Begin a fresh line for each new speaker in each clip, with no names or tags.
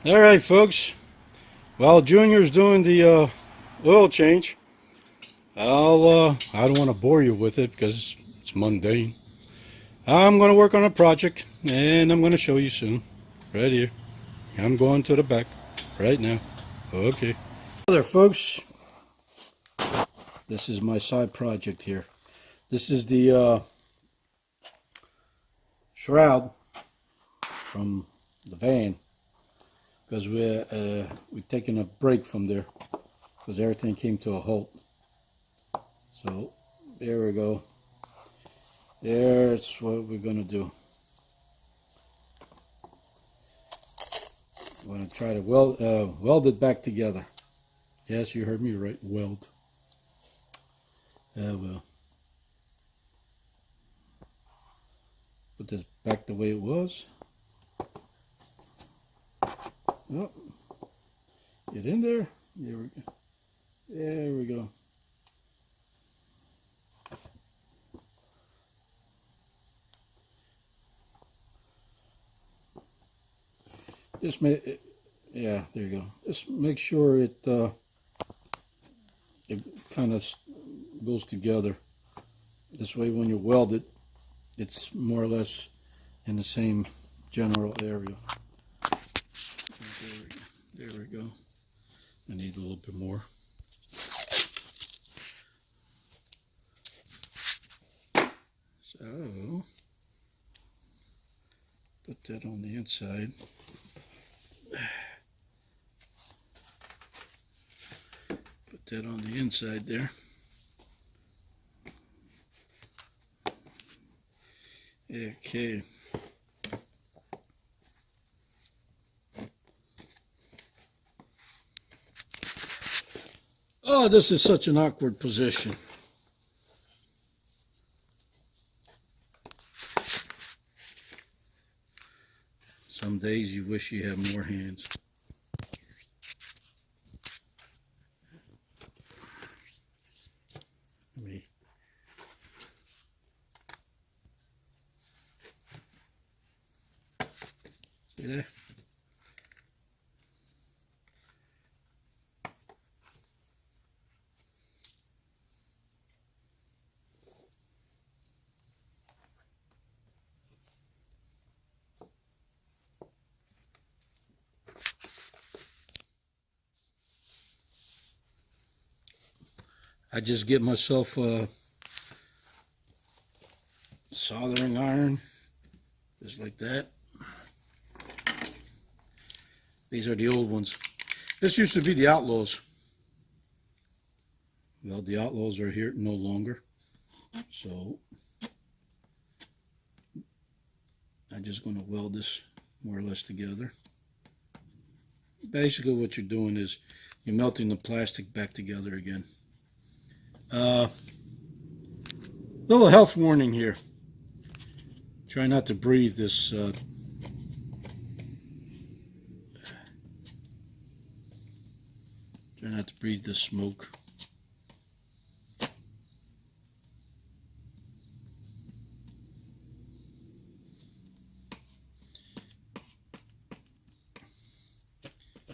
All right, folks. While Junior's doing the oil change, I don't want to bore you with it because it's mundane. I'm going to work on a project, and I'm going to show you soon. Right here. I'm going to the back right now. Okay. Hello there, folks. This is my side project here. This is the shroud from the van because we're taking a break from there because everything came to a halt. So there we go. There's what we're gonna do. I'm gonna try to weld it back together. Yes, you heard me right. Weld. Well, put this back the way it was. Oh, get in there. There we go. There we go. Just make, yeah, there you go. Just make sure it kind of goes together. This way, when you weld it, it's more or less in the same general area. There we go. I need a little bit more. So, put that on the inside. Put that on the inside there. Okay. Oh, this is such an awkward position. Some days you wish you had more hands. Me. See that? I just get myself a soldering iron, just like that. These are the old ones. This used to be the Outlaws. Well, the Outlaws are here no longer. So I'm just going to weld this more or less together. Basically what you're doing is you're melting the plastic back together again. Little health warning here. Try not to breathe this try not to breathe this smoke.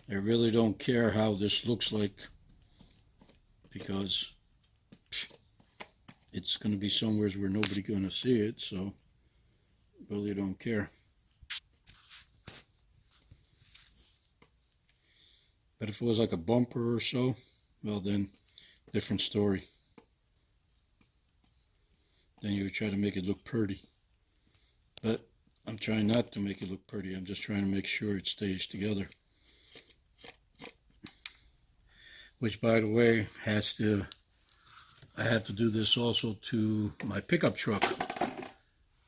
I really don't care how this looks like because it's going to be somewhere where nobody's going to see it, so really don't care. But if it was like a bumper or so, well then, different story. Then you would try to make it look pretty. But I'm trying not to make it look pretty. I'm just trying to make sure it stays together. Which, by the way, I have to do this also to my pickup truck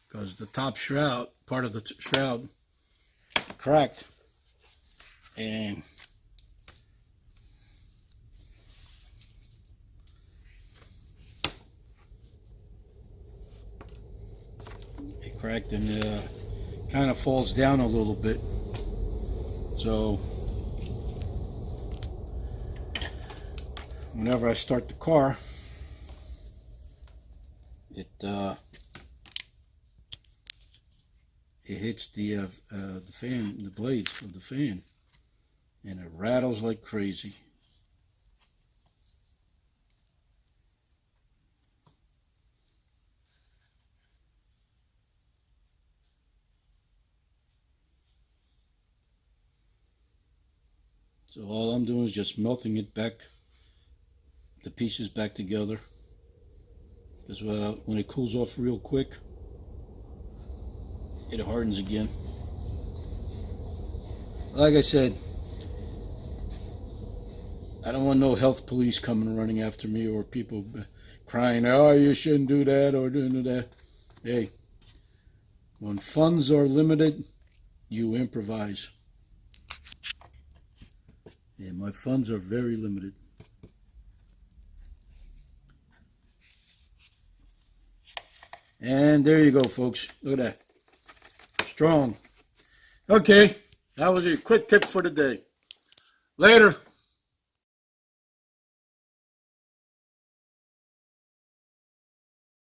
because the top shroud, part of the shroud, cracked, and it cracked and kind of falls down a little bit. So whenever I start the car, it hits the fan, the blades of the fan, and it rattles like crazy. So all I'm doing is just melting it back, the pieces back together, because when it cools off real quick, it hardens again. Like I said, I don't want no health police coming running after me, or people crying, oh, you shouldn't do that or do that. Hey, when funds are limited, you improvise. Yeah, my funds are very limited. And there you go, folks. Look at that. Strong. Okay, that was your quick tip for the day. Later.